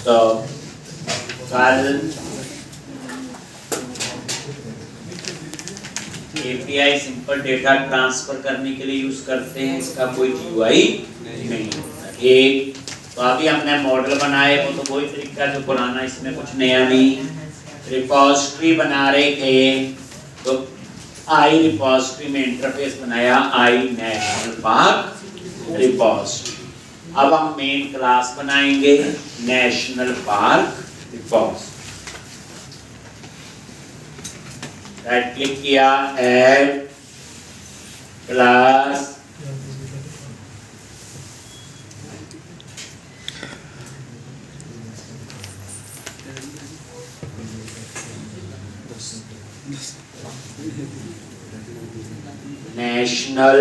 तो कल API simple data transfer करने के लिए यूज करते हैं, इसका कोई GUI नहीं होता। एक तो अभी हमने मॉडल बनाए, वो तो वही तरीका जो पुराना, इसमें कुछ नया नहीं। रिपोजिटरी बना रहे थे तो आई रिपोजिटरी में इंटरफेस बनाया, आई नेशनल पार्क रिपोजिटरी। अब हम मेन क्लास बनाएंगे national park repository. Right click किया, add class, national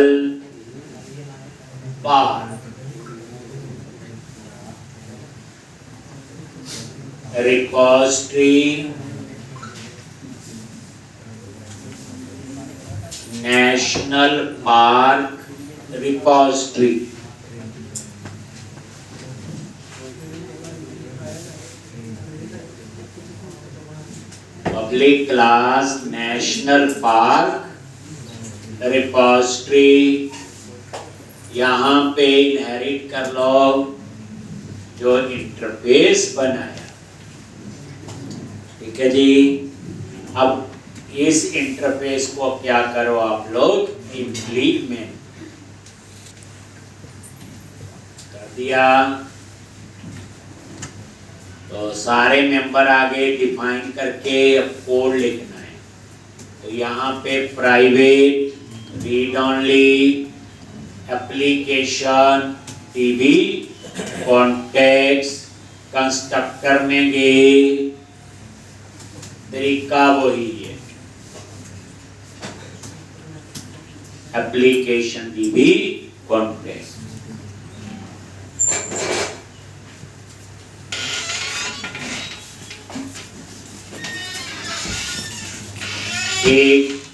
park repository, national park repository. Public class national park repository, यहाँ पे इनहेरिट कर लो जो इंटरफेस बनाया। ठीक है जी। अब इस इंटरफेस को क्या करो आप लोग इम्प्लीमेंट कर दिया, तो सारे मेंबर आगे डिफाइन करके अब कोड लिखना है। तो यहाँ पे private read only application TV context constructor में गए, तरीका वही है, एप्लीकेशन टीवी कॉन्टेक्स्ट।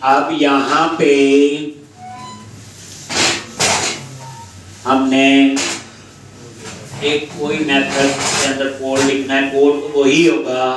अब यहाँ पे हमने एक कोई मेथड के अंदर कोड लिखना है, कोड तो वही होगा।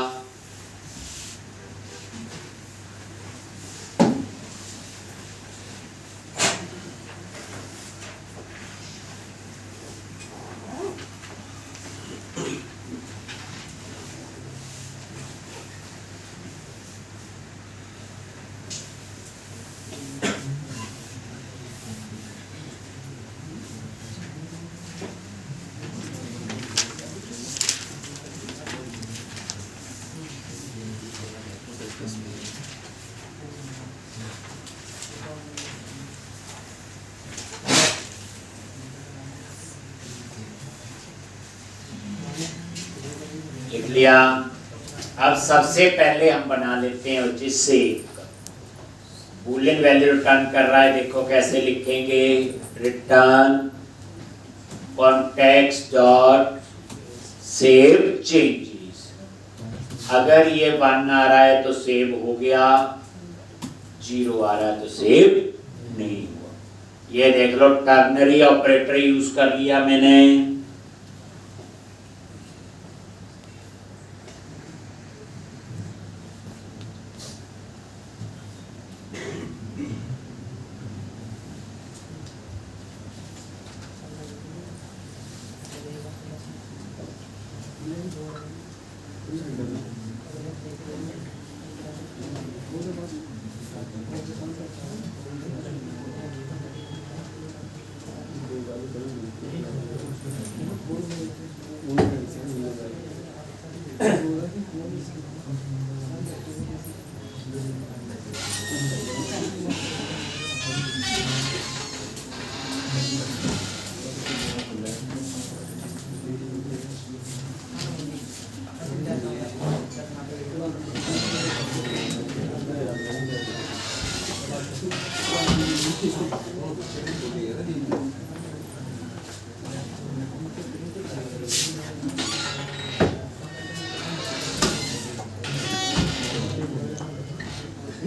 लिख लिया। अब सबसे पहले हम बना लेते हैं जिससे बूलियन वैल्यू रिटर्न कर रहा है, देखो कैसे लिखेंगे, return context dot save changes. अगर ये 1 आ रहा है तो सेव हो गया, 0 आ रहा है तो सेव नहीं हुआ। ये देख लो टर्नरी ऑपरेटर यूज कर लिया मैंने।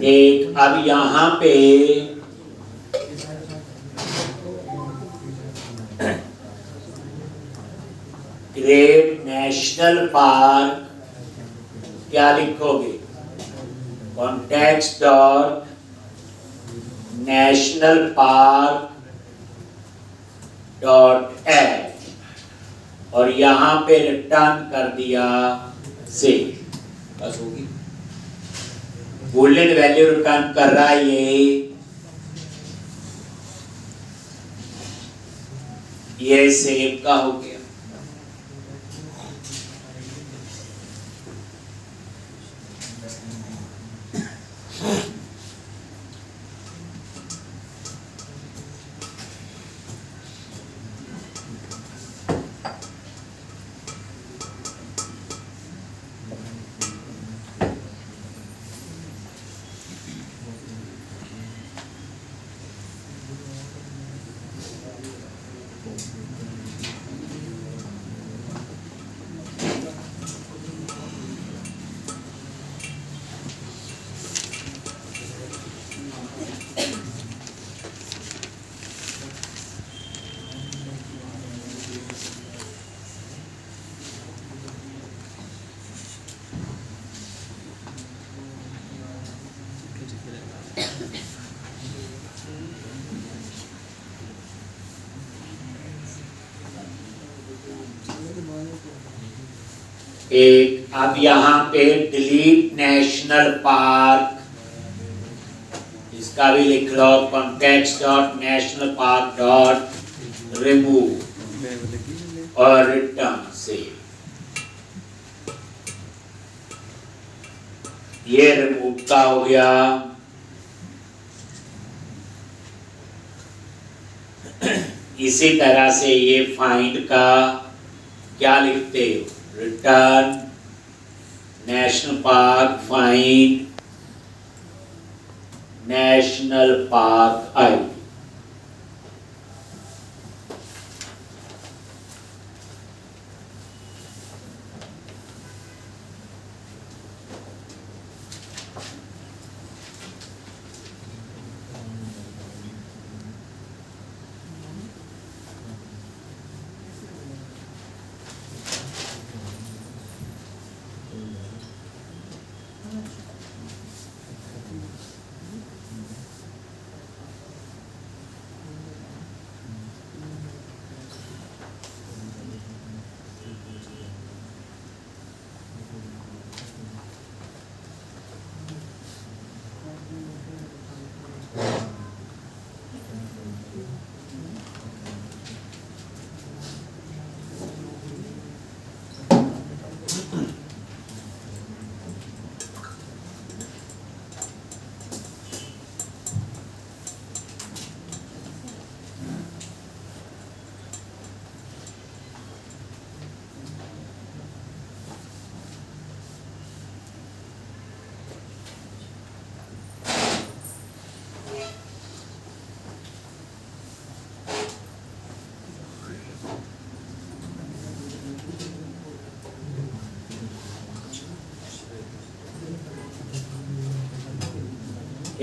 एक अब यहाँ पे ग्रेट नेशनल पार्क क्या लिखोगे? Context dot national park dot add और यहां पे रिटर्न कर दिया सेव, बस होगी। बुलेट वैल्यू रिटर्न कर रहा है ये सेव का हो गया। एक अब यहाँ पे डिलीट नेशनल पार्क, इसका भी लिख लो context dot national park dot remove और रिटर्न सेव। ये रिमूव का हो गया। इसी तरह से ये फाइंड का क्या लिखते हो? Return national park find national park आई।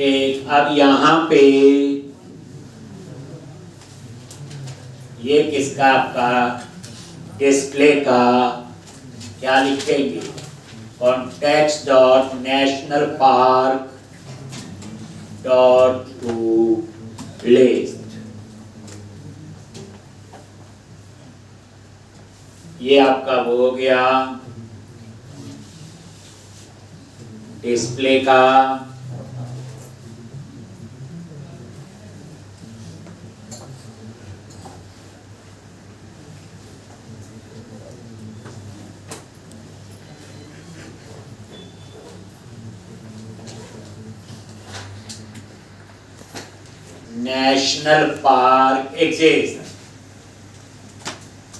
एक अब यहाँ पे ये किसका आपका डिस्प्ले का क्या लिखेंगे? Context dot national park dot to list. ये आपका वो हो गया डिस्प्ले का। National park exists.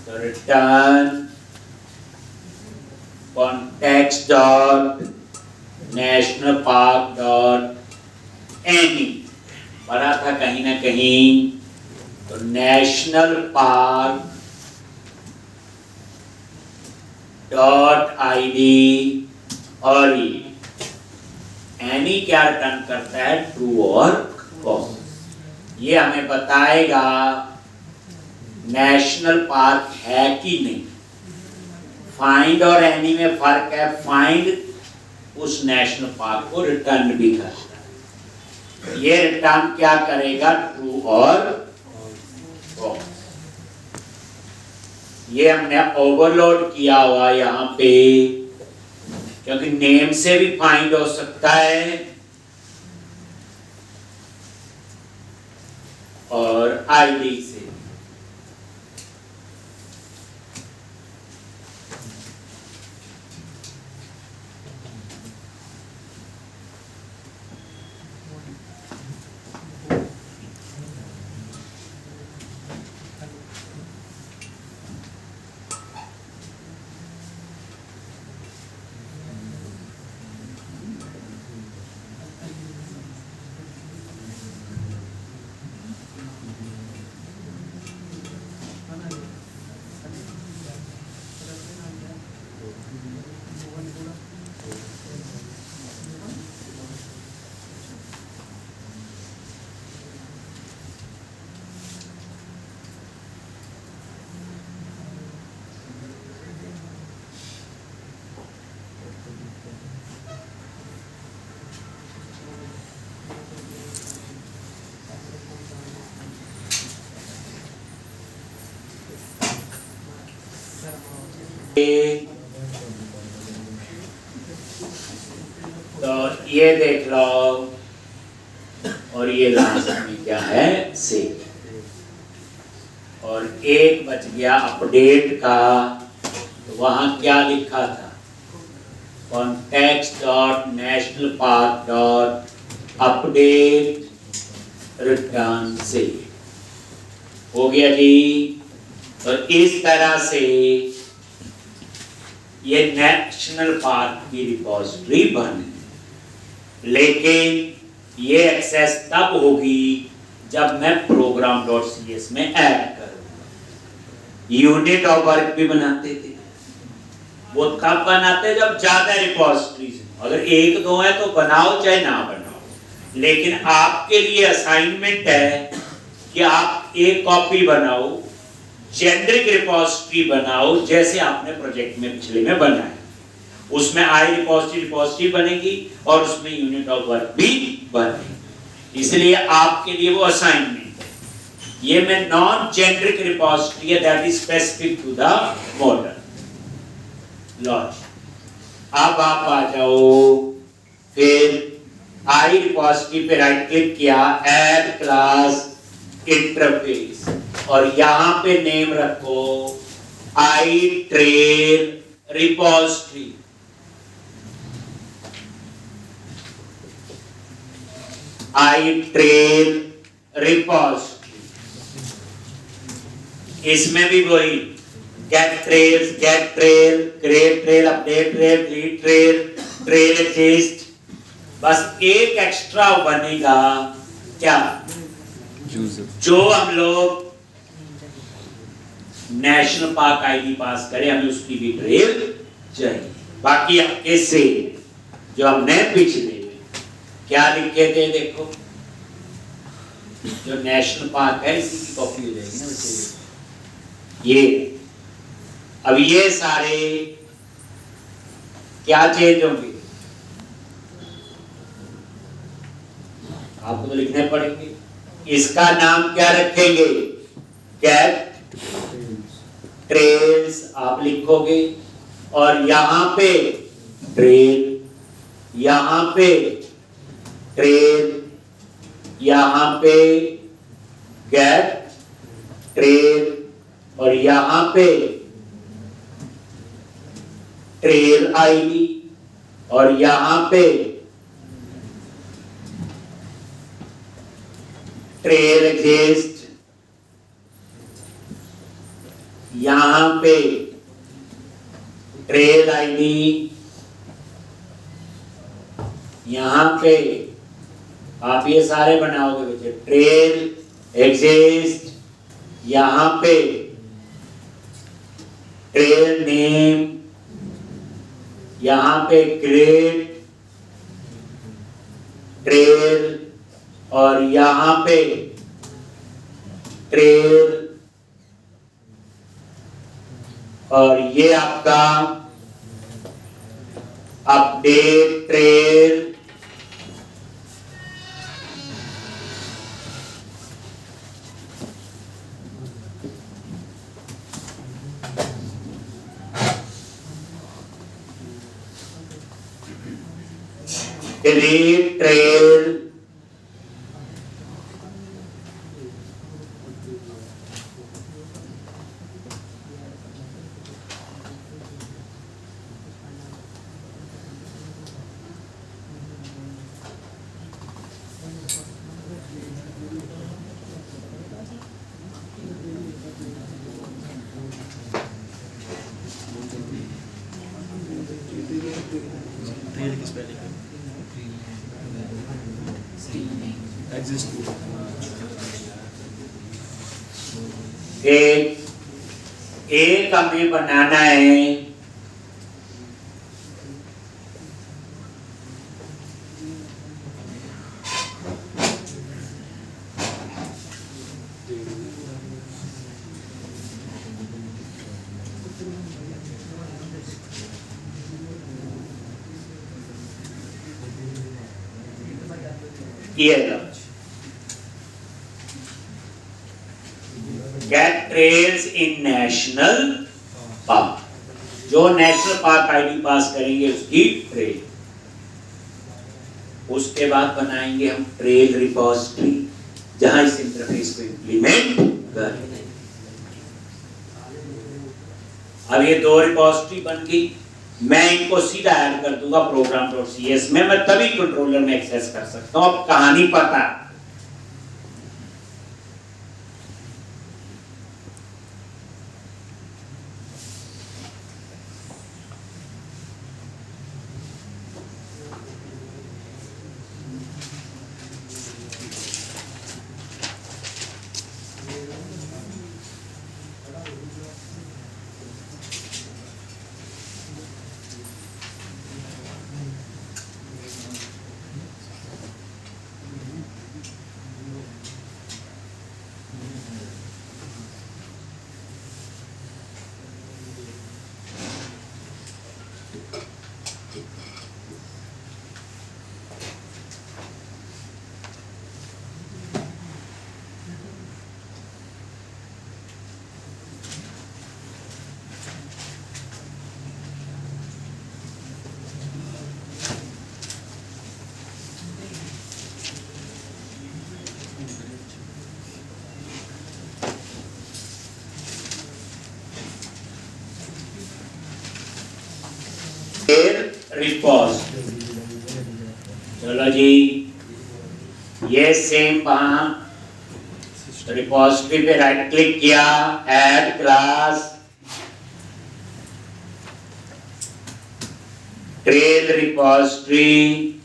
So return context dot national park dot any पढ़ा था कहीं ना कहीं। तो नेशनल पार्क डॉट ID और एनी क्या रिटर्न करता है? ट्रू और फॉल्स। ये हमें बताएगा नेशनल पार्क है कि नहीं। फाइंड और एनी में फर्क है। फाइंड उस नेशनल पार्क को रिटर्न भी करता है। ये रिटर्न क्या करेगा? ट्रू और फॉल्स। ये हमने ओवरलोड किया हुआ यहां पे, क्योंकि नेम से भी फाइंड हो सकता है और आईडी से। तो ये देख लो, और ये लास्ट में क्या है? से। और एक बच गया अपडेट का, तो वहां क्या लिखा था? context.nationalpark.update रिटर्न से। हो गया जी। तो इस तरह से ये नेशनल पार्क की रिपोजिटरी बनी। लेकिन ये एक्सेस तब होगी जब मैं program.cs में ऐड करूंगा। यूनिट ऑफ वर्क भी बनाते थे, वो कब बनाते? जब ज्यादा रिपोजिटरीज, अगर एक दो है तो बनाओ चाहे ना बनाओ। लेकिन आपके लिए असाइनमेंट है कि आप एक कॉपी बनाओ, जेनरिक रिपोजिटरी बनाओ, जैसे आपने प्रोजेक्ट में पिछले में बनाया। उसमें आई रिपोजिटरी बनेगी और उसमें यूनिट ऑफ वर्क भी बनेगी। इसलिए आपके लिए वो असाइनमेंट है। ये मैं नॉन जेनरिक रिपोजिटरी है, that is specific to the model logic. अब आप आ जाओ, फिर आई रिपोजिटरी पे राइट क्लिक किया, ऐड क्लास इंटरफेस, और यहां पे नेम रखो I trail repository. I trail repository. इसमें भी वही get trails, get trail, create trail, update trail, delete trail, trail exist. बस एक एक्स्ट्रा बनेगा क्या? जो हम लोग नेशनल पार्क आईडी पास करें, हमें उसकी भी ट्रेल चाहिए। बाकी आपके से जो हमने पिछले में क्या लिखे थे, देखो जो नेशनल पार्क है इसी की कॉपी हो जाएगी ना बच्चे। ये अब ये सारे क्या चेंज होंगे? आपको तो लिखने पड़ेंगे। इसका नाम क्या रखेंगे? गेट ट्रेल्स आप लिखोगे, और यहां पे ट्रेल, यहां पे ट्रेल, यहां पे गेट ट्रेल, और यहां पे ट्रेल आईडी, और यहां पे ट्रेल एग्जिस्ट, यहां पे ट्रेल आईडी, यहां पे आप ये सारे बनाओगे बच्चे, ट्रेल एग्जिस्ट, यहां पे ट्रेल नेम, यहां पे ग्रेड ट्रेल, और यहां पे ट्रेल और ये आपका अपडेट ट्रेल डिलीट ट्रेल एक हमें बनाना है ये गेट ट्रेल्स इन नेशनल पार्क। जो नेशनल पार्क आईडी पास करेंगे उसकी ट्रेल। उसके बाद बनाएंगे हम ट्रेल रिपोजिटरी जहां इस इंटरफेस को इंप्लीमेंट करेंगे। अब ये दो रिपोजिटरी बन गई, मैं इनको सीधा ऐड कर दूंगा program.cs में। मैं तभी कंट्रोलर में एक्सेस कर सकता हूं। अब कहानी पता रिपोजिटरी। चलो जी, ये सेम वहां रिपोजिटरी पे राइट क्लिक किया, ऐड क्लास ट्रेल रिपोजिटरी,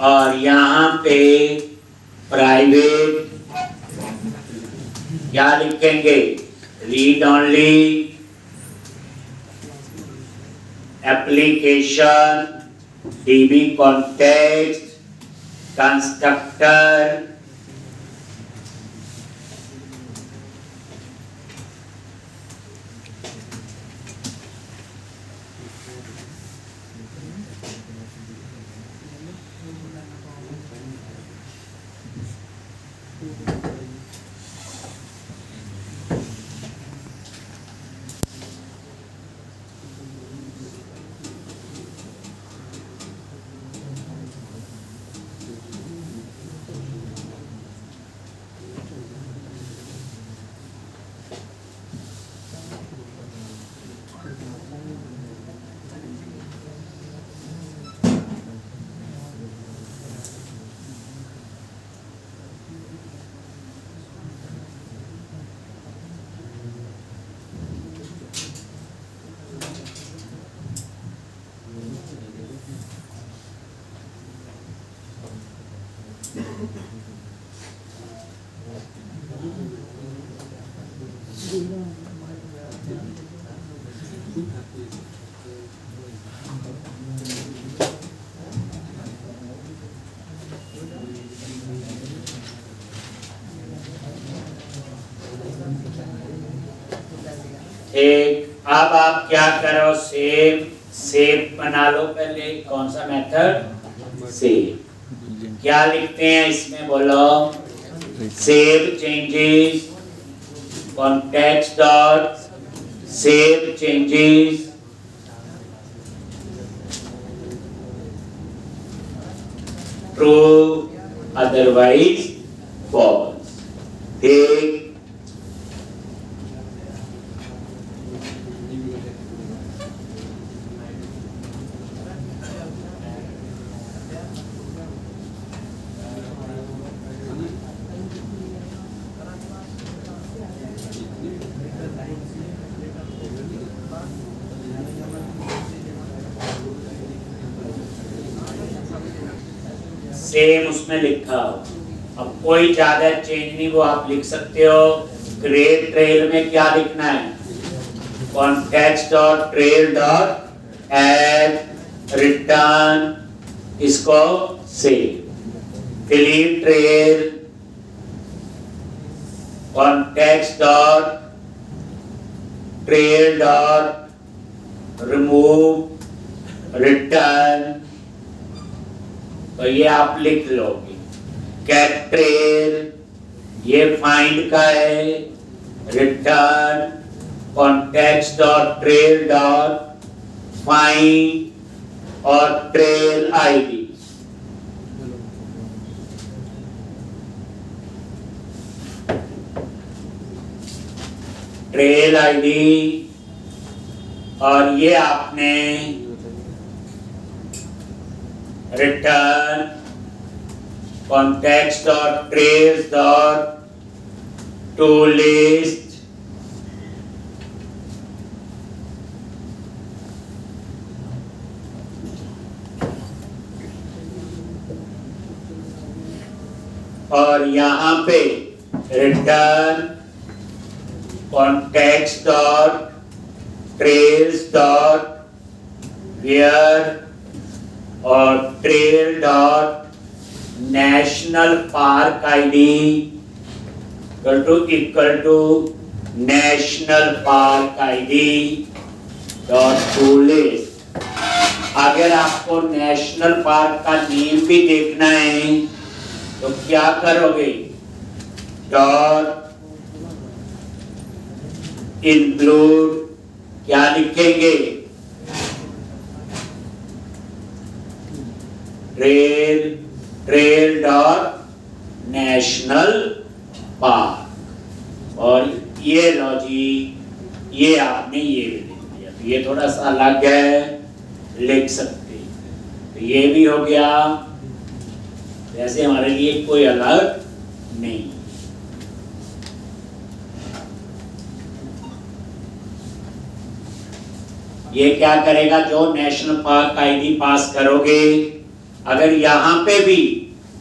और यहाँ पे प्राइवेट क्या लिखेंगे, read only application dB context constructor ठीक, अब आप क्या करो, सेव बना लो। पहले कौन सा मेथड, सेव। क्या लिखते हैं इसमें, बोलो, save changes, context dot save changes, true otherwise false. ठीक, सेम उसमें लिखा हो। अब कोई ज्यादा चेंज नहीं, वो आप लिख सकते हो। ग्रे ट्रेल में क्या लिखना है, context dot trail dot add return, इसको save. Delete trail, context dot trail dot remove return, तो ये आप लिख लोगे। गेट ट्रेल, ये फाइंड का है, return context dot trail dot find और ट्रेल आईडी। ट्रेल आईडी, और ये आपने return context dot trails dot to list, और यहां पे return context dot trails dot where और trail dot national park ID equal to national park ID dot to list. अगर आपको नेशनल पार्क का नेम भी देखना है तो क्या करोगे, डॉट इंक्लूड, क्या लिखेंगे, ट्रेल डॉट नेशनल पार्क। और ये लो जी, ये आपने ये भी लिख दिया, तो ये थोड़ा सा अलग है, लिख सकते, तो ये भी हो गया। वैसे हमारे लिए कोई अलग नहीं। ये क्या करेगा, जो नेशनल पार्क आईडी पास करोगे, अगर यहाँ पे भी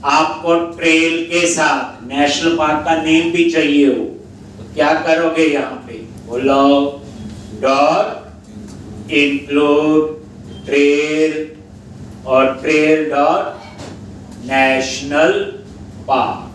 आपको ट्रेल के साथ नेशनल पार्क का नेम भी चाहिए हो तो क्या करोगे, यहाँ पे बोलो डॉट इंक्लूड ट्रेल और ट्रेल डॉट नेशनल पार्क।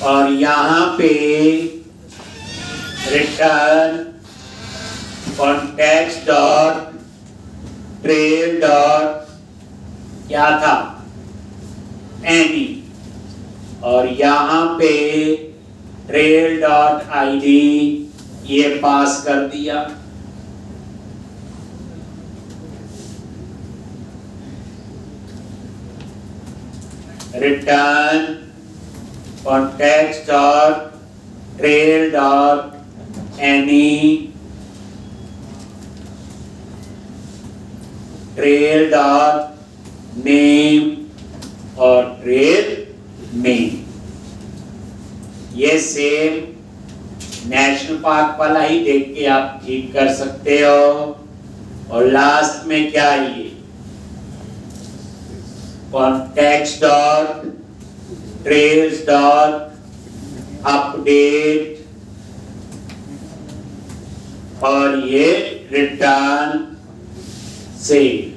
और यहाँ पे return context dot trail dot क्या था, एनी, और यहाँ पे ट्रेल डॉट आईडी ये पास कर दिया। Return context dot trail dot any trail dot name और ट्रेल नेम। ये सेम नेशनल पार्क वाला ही देख के आप ठीक कर सकते हो। और लास्ट में क्या है, ये context dot trails dot update और ये रिटर्न सेव।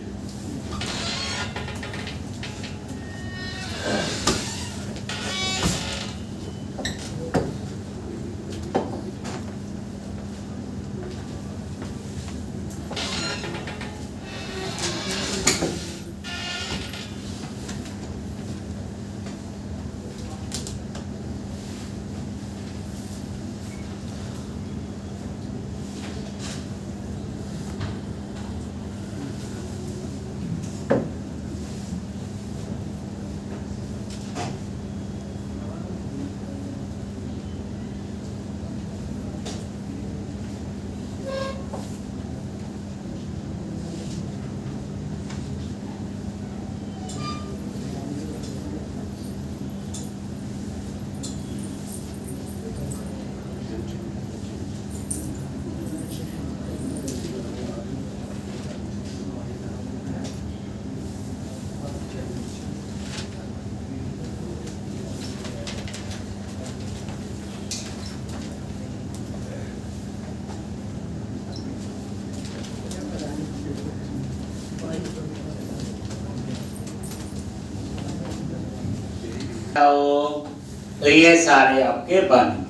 तो ये सारे आपके बन गए।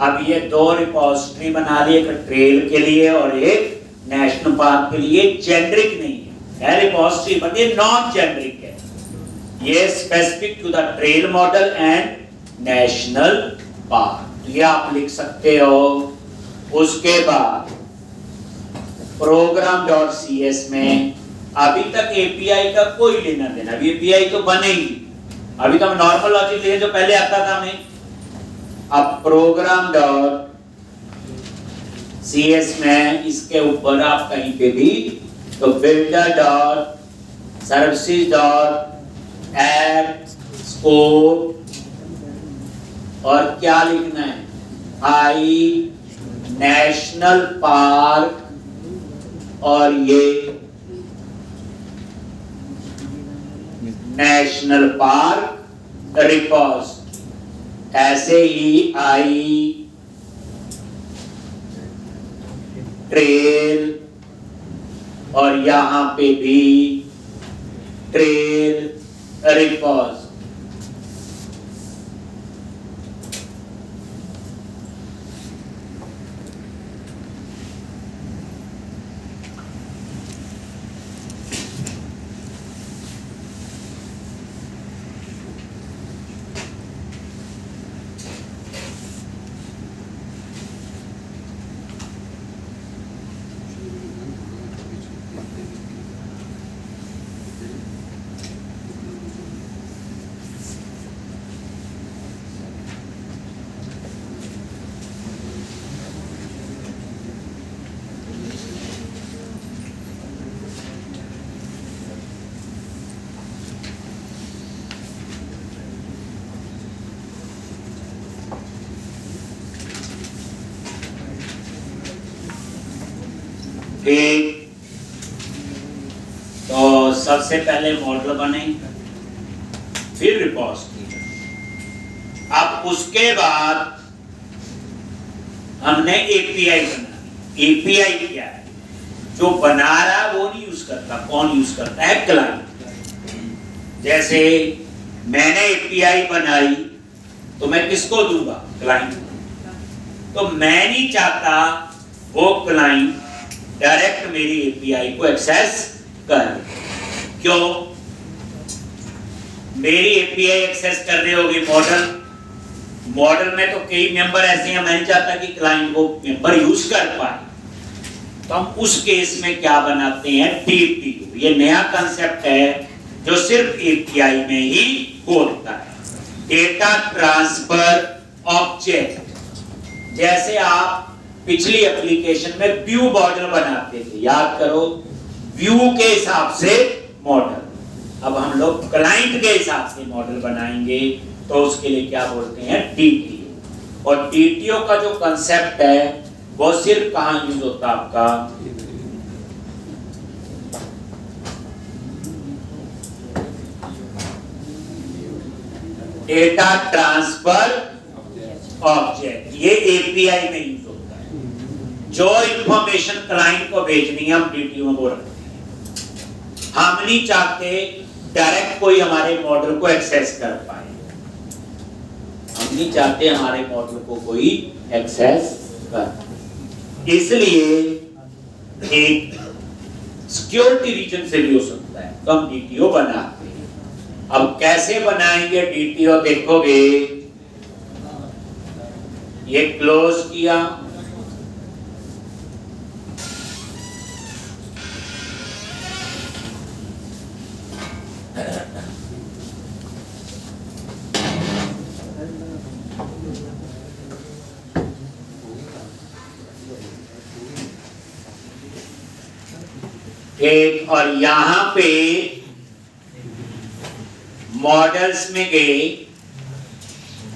अब ये दो रिपोजिटरी बना ली, एक ट्रेल के लिए और एक नेशनल पार्क के लिए। जेनरिक नहीं है रिपोजिटरी, बट ये नॉन जेनरिक है। ये specific to the trail model and national park, ये आप लिख सकते हो। उसके बाद program.cs में अभी तक एपीआई का कोई लेना देना, अभी एपीआई तो बनेगी, अभी तो हम नॉर्मल लॉजिक लिए जो पहले आता था हमें। अब program.cs में इसके ऊपर आप कहीं पे भी तो builder.services.add scope और क्या लिखना है, आई नेशनल पार्क और ये नेशनल पार्क रिपोजिटरी, ऐसे ही आई ट्रेल और यहां पे भी ट्रेल रिपोजिटरी। ठीक, तो सबसे पहले मॉडल बने, फिर रिपोजिटरी। अब उसके बाद हमने एपीआई बना। एपीआई क्या है? जो बना रहा वो नहीं यूज करता, कौन यूज करता है? क्लाइंट। जैसे मैंने एपीआई बनाई तो मैं किसको दूंगा? क्लाइंट। तो मैं नहीं चाहता वो क्लाइंट डायरेक्ट मेरी एपीआई को एक्सेस कर। क्यों? मेरी एपीआई एक्सेस कर रहे होगी मॉडल में तो कई मेंबर ऐसे हैं, मैं नहीं चाहता कि क्लाइंट वो मेंबर यूज कर पाए। तो हम उस केस में क्या बनाते हैं? डीटीओ। ये नया कंसेप्ट है जो सिर्फ एपीआई में ही होता है, डेटा ट्रांसफर ऑब्जेक्ट। जैसे आप पिछली एप्लीकेशन में व्यू मॉडल बनाते थे, याद करो, व्यू के हिसाब से मॉडल। अब हम लोग क्लाइंट के हिसाब से मॉडल बनाएंगे, तो उसके लिए क्या बोलते हैं? डीटीओ। और डीटीओ का जो कंसेप्ट है वो सिर्फ कहां यूज होता है? आपका डेटा ट्रांसफर ऑब्जेक्ट, ये एपीआई में यूज होता है। जो इंफॉर्मेशन क्लाइंट को भेजनी है हम डीटीओ में वो रखते हैं। हम नहीं चाहते डायरेक्ट कोई हमारे मॉडल को एक्सेस कर पाए, हम नहीं चाहते हमारे मॉडल को कोई एक्सेस कर, इसलिए एक सिक्योरिटी रीजन से भी हो सकता है तो हम डीटीओ बनाते हैं। अब कैसे बनाएंगे डीटीओ देखोगे, ये क्लोज किया, एक, और यहां पे मॉडल्स में गए,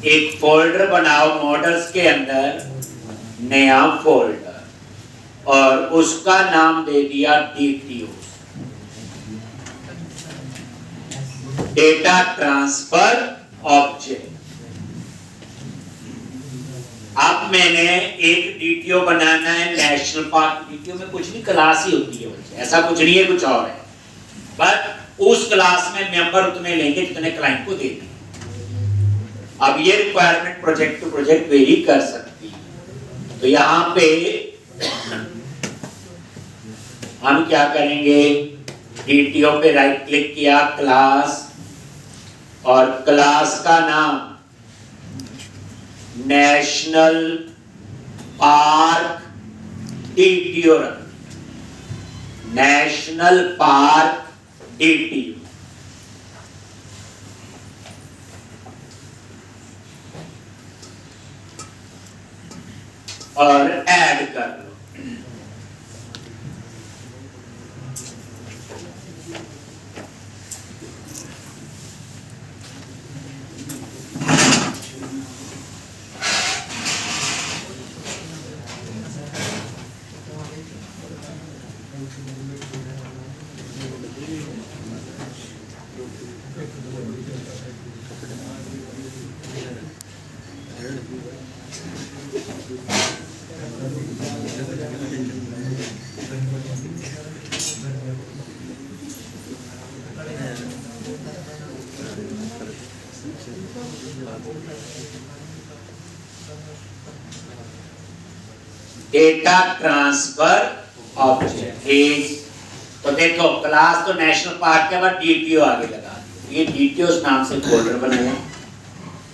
एक फोल्डर बनाओ मॉडल्स के अंदर, नया फोल्डर, और उसका नाम दे दिया डीटीओ, डेटा ट्रांसफर ऑब्जेक्ट। अब मैंने एक डीटीओ बनाना है नेशनल पार्क। डीटीओ में कुछ नहीं, क्लास ही होती है बच्चे, ऐसा कुछ नहीं है, कुछ और है, बट उस क्लास में मेंबर उतने लेंगे जितने क्लाइंट को देते हैं। अब ये requirement project to project vary कर सकती है। तो यहां पे हम क्या करेंगे, डीटीओ पे राइट क्लिक किया, क्लास, और क्लास का नाम नेशनल पार्क डीटीओ रख, नेशनल पार्क डीटीओ। और ऐड कर लो। Data transfer object. तो देखो क्लास तो नेशनल पार्क के बाद डीटीओ आगे लगा, ये डीटीओ नाम से फोल्डर बनाया,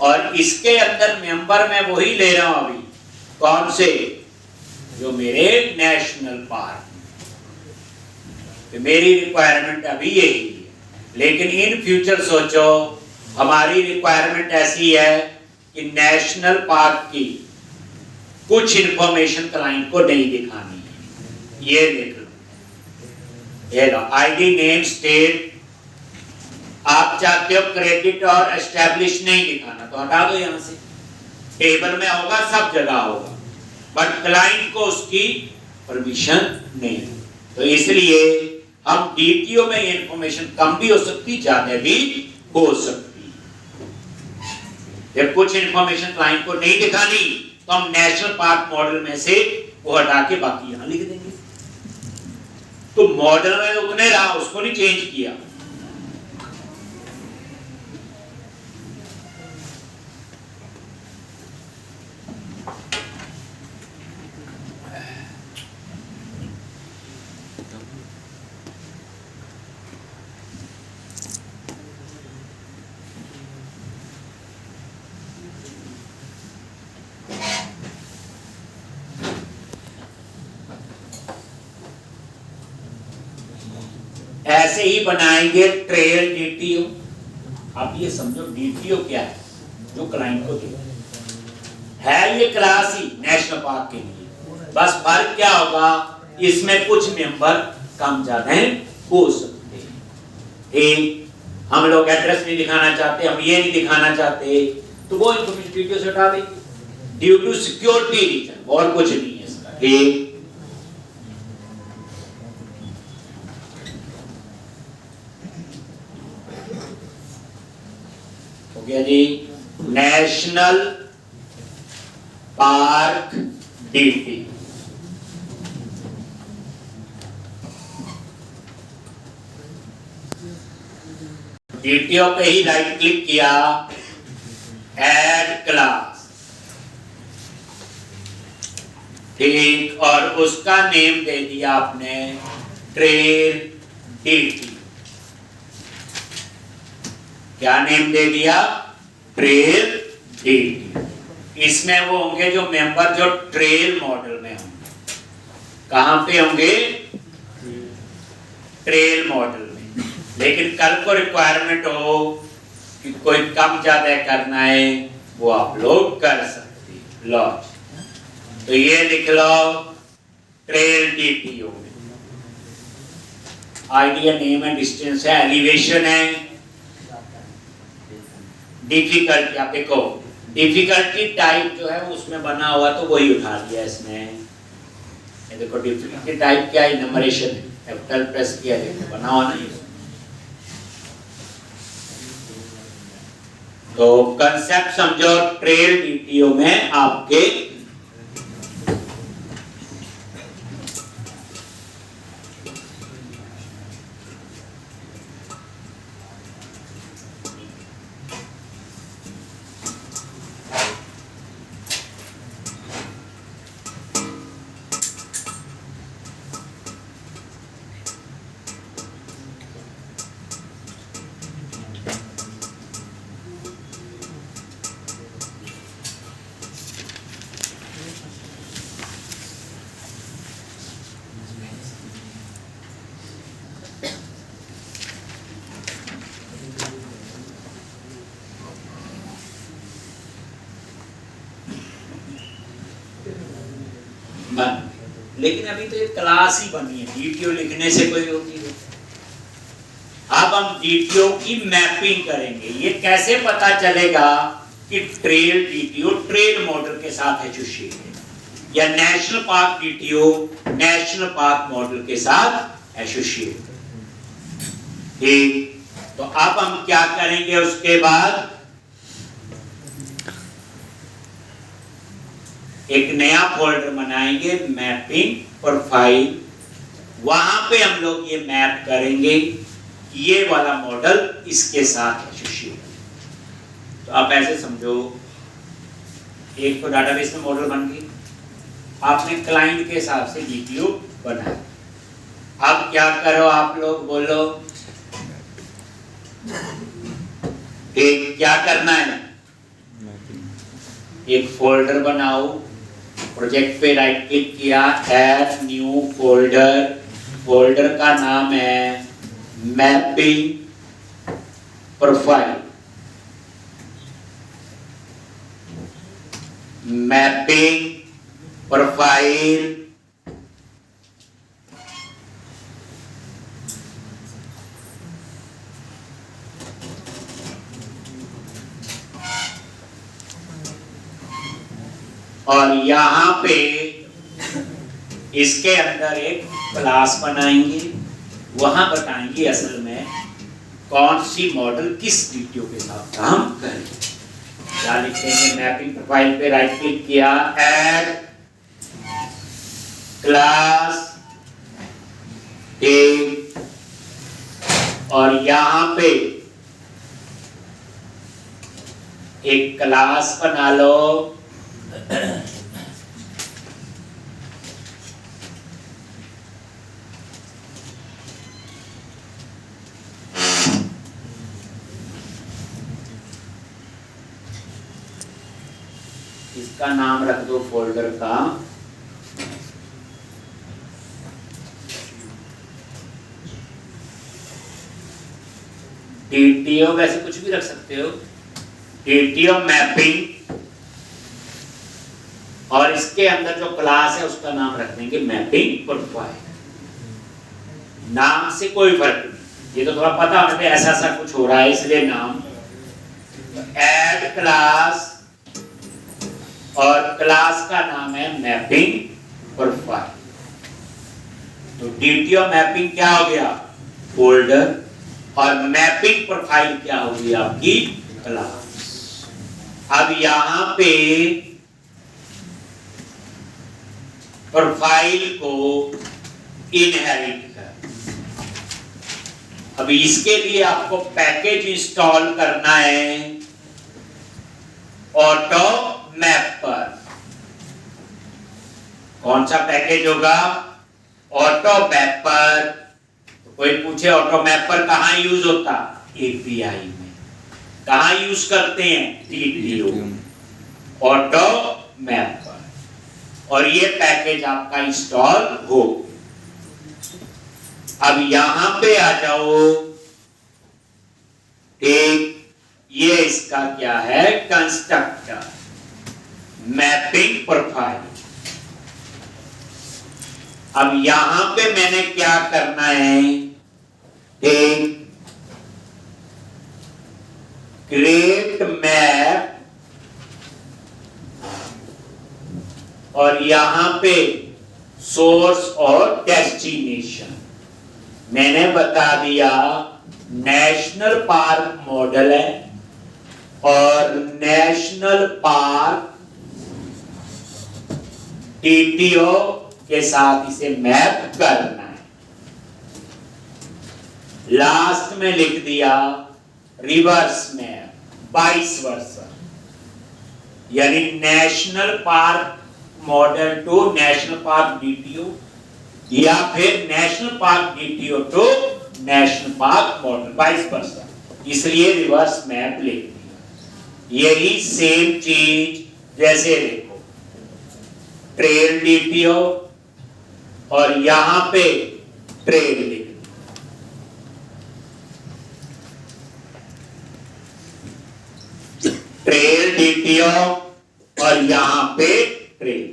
और इसके अंदर मेंबर मैं वही ले रहा हूं अभी, कौन से, जो मेरे नेशनल पार्क, मेरी रिक्वायरमेंट अभी यही है। लेकिन इन फ्यूचर सोचो हमारी रिक्वायरमेंट ऐसी है कि नेशनल पार्क की कुछ इंफॉर्मेशन क्लाइंट को नहीं दिखानी है। ये देख लो, ये लो आईडी, नेम, स्टेट। आप चाहते हो क्रेडिट और एस्टैब्लिश नहीं दिखाना तो हटा दो, यहां से टेबल में होगा, सब जगह होगा, बट क्लाइंट को उसकी परमिशन नहीं। तो इसलिए हम डीटीओ में इंफॉर्मेशन कम भी हो सकती, ज्यादा भी हो सकती। जब कुछ इंफॉर्मेशन क्लाइंट को नहीं दिखानी तो हम नेशनल पार्क मॉडल में से वो हटा के बाकी यहां लिख देंगे। तो मॉडल में उतने रहा, उसको नहीं चेंज किया। ऐसे ही बनाएंगे ट्रेल डीटीओ। आप ये समझो डीटीओ क्या है, जो क्लाइंट को दे है, ये क्लास ही नेशनल पार्क के लिए, बस फर्क क्या होगा, इसमें कुछ मेंबर कम ज्यादा हो सकते हैं। हम लोग एड्रेस नहीं दिखाना चाहते, हम ये नहीं दिखाना चाहते, तो वो इन्फॉर्मेशन डीटीओ से हटा देंगे ड्यू टू सिक्योरिटी रीजन, और कुछ नहीं है इसका। हो गया जी। National park DT. डीटीओ पे ही राइट क्लिक किया, ऐड क्लास, ठीक, और उसका नेम दे दिया आपने ट्रेल डीटी। क्या नेम दे दिया? Trail DT. इसमें वो होंगे जो मेंबर जो ट्रेल मॉडल में होंगे। कहां पे होंगे? ट्रेल मॉडल में। लेकिन कल को रिक्वायरमेंट हो कि कोई कम ज्यादा करना है, वो आप लोग कर सकते हैं। लॉज तो ये लिख लो ट्रेल डीटीओ में। आइडिया नेम है, डिस्टेंस है, एलिवेशन है, डिफिकल्टी। आप देखो डिफिकल्टी टाइप जो है उसमें बना हुआ तो वही उठा लिया इसने। ये देखो डिफिकल्टी टाइप क्या है? नंबरेशन है, कैपिटल प्रेस किया, देखो बना हुआ नहीं। तो कंसेप्ट समझो, ट्रेल डीटीओ में आपके लेकिन अभी तो ये क्लास ही बनी है, डीटीओ लिखने से कोई होती है। अब हम डीटीओ की मैपिंग करेंगे। ये कैसे पता चलेगा कि ट्रेल डीटीओ ट्रेल मॉडल के साथ एसोसिएट है या national park DTO national park model के साथ एसोसिएट है? ठीक, तो अब हम क्या करेंगे? उसके बाद एक नया फोल्डर बनाएंगे, मैपिंग प्रोफाइल। वहां पे हम लोग ये मैप करेंगे ये वाला मॉडल इसके साथ एसोसिएट। तो आप ऐसे समझो, एक तो डाटाबेस में मॉडल बन गई, आपने क्लाइंट के हिसाब से डीटीओ बनाया। अब क्या करो आप लोग बोलो, क्या करना है? एक फोल्डर बनाओ, प्रोजेक्ट पे राइट क्लिक किया, ऐड न्यू फोल्डर। फोल्डर का नाम है मैपिंग प्रोफाइल। मैपिंग प्रोफाइल और यहां पे इसके अंदर एक क्लास बनाएंगे। वहां बताएंगे असल में कौन सी मॉडल किस डीटीओ के साथ काम करेगी। क्या लिखेंगे? मैपिंग प्रोफाइल पे राइट क्लिक किया, ऐड क्लास, और यहां पे एक क्लास बना लो इसका नाम रख दो फोल्डर का डीटीओ। वैसे कुछ भी रख सकते हो, डीटीओ मैपिंग, और इसके अंदर जो क्लास है उसका नाम रख देंगे मैपिंग प्रोफाइल। नाम से कोई फर्क नहीं, ये तो थोड़ा पता होना चाहिए ऐसा ऐसा कुछ हो रहा है इसलिए नाम। ऐड क्लास और क्लास का नाम है मैपिंग प्रोफाइल। तो डीटीओ मैपिंग क्या हो गया? फोल्डर, और मैपिंग प्रोफाइल क्या होगी? आपकी क्लास। अब यहां पे प्रोफाइल को इनहेरिट कर, अब इसके लिए आपको पैकेज इंस्टॉल करना है ऑटो मैपर। कौन सा पैकेज होगा? Auto mapper. तो कोई पूछे ऑटो मैपर कहां यूज होता? एपीआई में। कहां यूज करते हैं? TTO, auto mapper. और ये पैकेज आपका इंस्टॉल हो। अब यहां पे आ जाओ, एक ये इसका क्या है? Constructor mapping profile. अब यहां पे मैंने क्या करना है? एक क्रिएट मैप, और यहां पे सोर्स और डेस्टिनेशन मैंने बता दिया। नेशनल पार्क मॉडल है और नेशनल पार्क टीटीओ के साथ इसे मैप करना है। लास्ट में लिख दिया रिवर्स मैप, 22 वर्ष, यानी national park model to national park DTO, या फिर national park DTO to national park model 22%। इसलिए रिवर्स मैप लिख दिया। यही सेम चीज जैसे देखो ट्रेल डीटीओ और यहां पे ट्रेल लिख दिया, ट्रेल डीटीओ और यहां पे ट्रेल।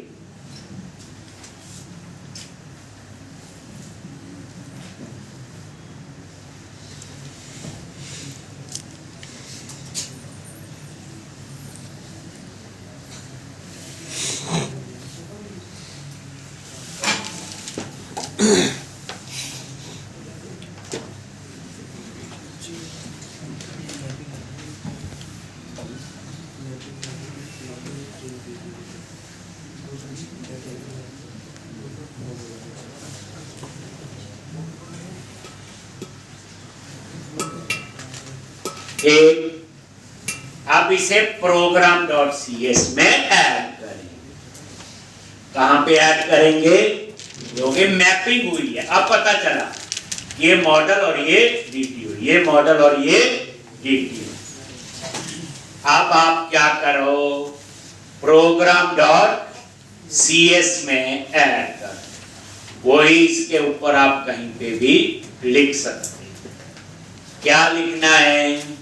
अब इसे program.cs में ऐड करें। कहां पे ऐड करेंगे? क्योंकि मैपिंग हुई है। अब पता चला ये मॉडल और ये डीटीओ, ये मॉडल और ये डीटीओ। अब आप क्या करो? program.cs में ऐड करो। वही इसके ऊपर आप कहीं पे भी लिख सकते हैं। क्या लिखना है?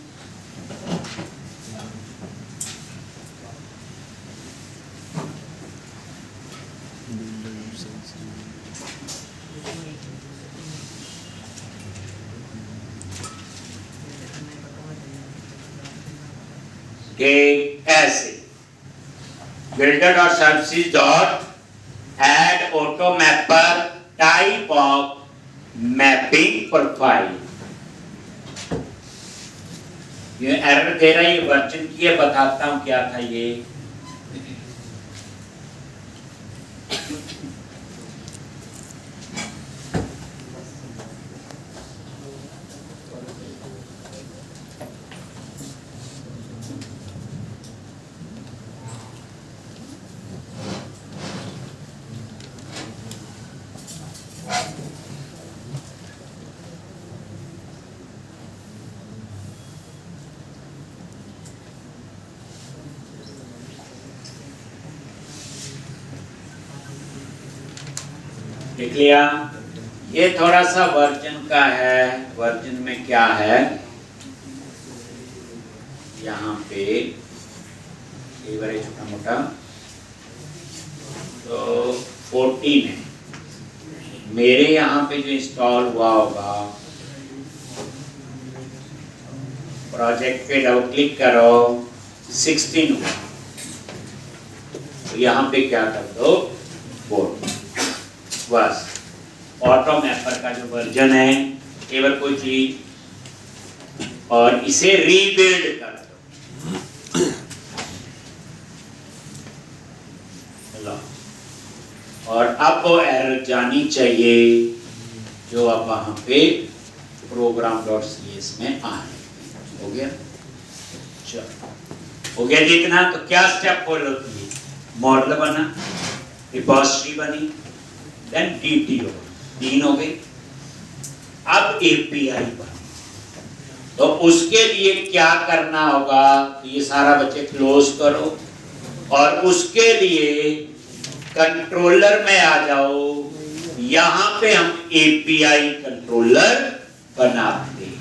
ऐसे builder.services.add auto mapper type of mapping profile। ये एरर दे रहा है, ये वर्जन की है, बताता हूं क्या था ये। देख लिया? ये थोड़ा सा वर्जन का है। वर्जन में क्या है? यहाँ पे ये बड़े छोटा मोटा तो 14 है। मेरे यहाँ पे जो इंस्टॉल हुआ होगा, प्रोजेक्ट पे डबल क्लिक करो, 16 हुआ। तो यहाँ पे क्या कर दो? 4। बस ऑटो मैपर का जो वर्जन है, केवल कोई चीज और इसे रीबिल्ड कर दो। और अब वो एरर जानी चाहिए जो अब वहां पे program.cs में आ रही। हो गया? चलो हो गया जितना। तो क्या स्टेप फॉलो किए? मॉडल बना, रिपोजिटरी बनी, देन DTO, 3 हो गए। अब API बनी, तो उसके लिए क्या करना होगा? ये सारा बच्चे क्लोज करो और उसके लिए कंट्रोलर में आ जाओ। यहां पे हम API कंट्रोलर बनाते हैं।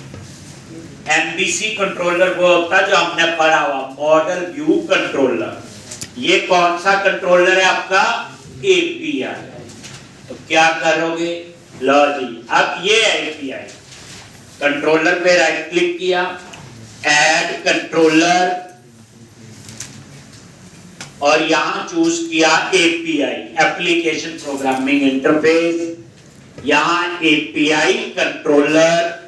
MVC कंट्रोलर वो होता है जो हमने पढ़ा हुआ, मॉडल व्यू कंट्रोलर। ये कौन सा कंट्रोलर है आपका? API। तो क्या करोगे? लो जी, अब ये API कंट्रोलर पे राइट क्लिक किया, ऐड कंट्रोलर, और यहां चूज किया API, एप्लीकेशन प्रोग्रामिंग इंटरफेस। यहां API कंट्रोलर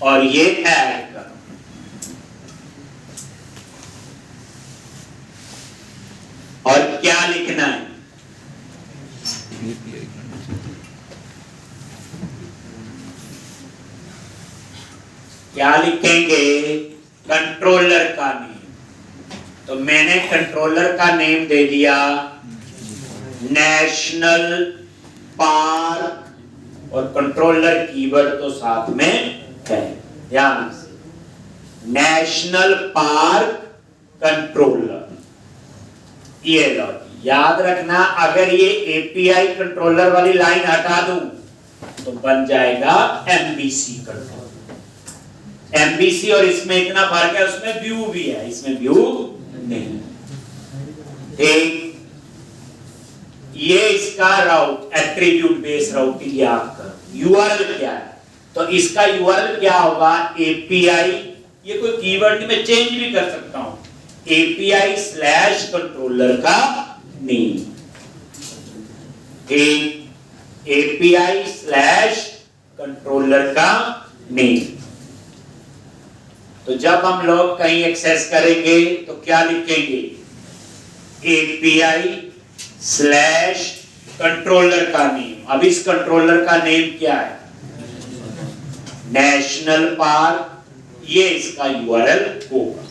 और ये ऐड करो। और क्या लिखना है? क्या लिखेंगे? कंट्रोलर का नेम। तो मैंने कंट्रोलर का नेम दे दिया नेशनल पार्क, और कंट्रोलर कीवर्ड तो साथ में है, ध्यान से, नेशनल पार्क कंट्रोलर। ये लो, याद रखना, अगर ये API कंट्रोलर वाली लाइन हटा दूं तो बन जाएगा MVC कंट्रोलर। MVC और इसमें इतना फर्क है, उसमें व्यू भी है, इसमें व्यू नहीं। एक ये इसका राउट, एट्रीब्यूट बेस्ड राउटिंग याद करो। URL क्या है? तो इसका URL क्या होगा? API, ये कोई कीवर्ड नहीं, मैं चेंज भी कर सकता हूं, API/कंट्रोलर का नेम। API/कंट्रोलर का नेम। तो जब हम लोग कहीं एक्सेस करेंगे तो क्या लिखेंगे? API/कंट्रोलर का नेम। अब इस कंट्रोलर का नेम क्या है? National park. ये इसका URL होगा।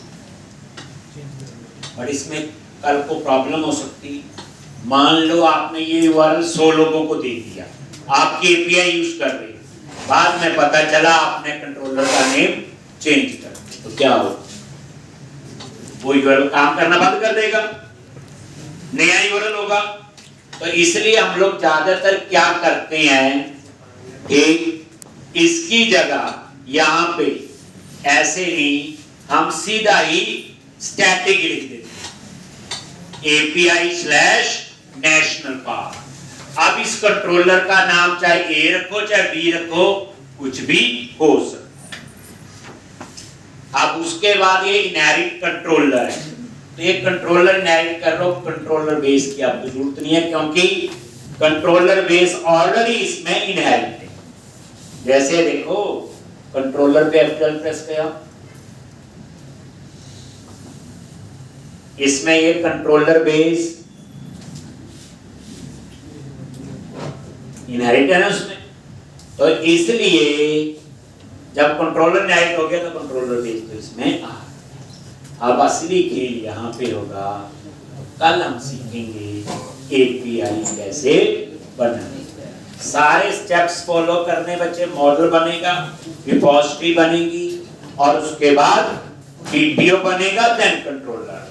और इसमें कल को प्रॉब्लम हो सकती, मान लो आपने ये URL 100 लोगों को दे दिया, आपकी API यूज कर रहे, बाद में पता चला आपने कंट्रोलर का नेम चेंज कर, तो क्या हो? वो URL काम करना बंद कर देगा, नया URL होगा। तो इसलिए हम लोग ज्यादातर क्या करते हैं कि इसकी जगह यहां पे ऐसे नहीं, हम सीधा ही स्टैटिक लिख देते हैं, API/नेशनल पार्क। अब इस कंट्रोलर का नाम चाहे A रखो चाहे B रखो, कुछ भी हो सकता है। अब उसके बाद ये इनहेरिट कंट्रोलर है, तो ये कंट्रोलर इनहेरिट कर लो, कंट्रोलर बेस की आपको जरूरत नहीं है, क्योंकि कंट्रोलर बेस ऑलरेडी इसमें इनहेरिट है। जैसे देखो, कंट्रोलर पे F12 प्रेस किया, इसमें ये कंट्रोलर बेस इनहेरिट है ना उसमें, तो इसलिए जब कंट्रोलर इनहेरिट हो गया तो कंट्रोलर बेस तो इसमें आ। अब असली खेल यहाँ पे होगा, कल हम सीखेंगे API कैसे बनाने। सारे स्टेप्स फॉलो करने बच्चे, मॉडल बनेगा, रिपोजिटरी बनेगी, और उसके बाद DTO बनेगा, देन कंट्रोलर।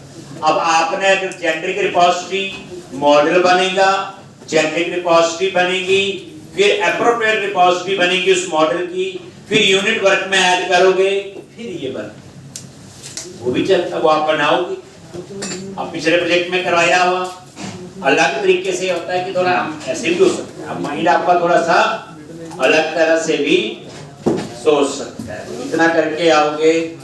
अब आपने अगर जेनेरिक रिपोजिटरी, मॉडल बनेगा, जेनेरिक रिपोजिटरी बनेगी, फिर एप्रोप्रिएट रिपोजिटरी बनेगी उस मॉडल की, फिर यूनिट वर्क में ऐड करोगे, फिर ये बनेगा, वो भी चलता, वो आप बनाओगे। अब पिछले प्रोजेक्ट में करवाया हुआ अलग तरीके से होता है कि थोड़ा हम ऐसे भी हो सकते हैं, अब माइंड आपका थोड़ा सा अलग तरह से भी सोच सकता है। इतना करके आओगे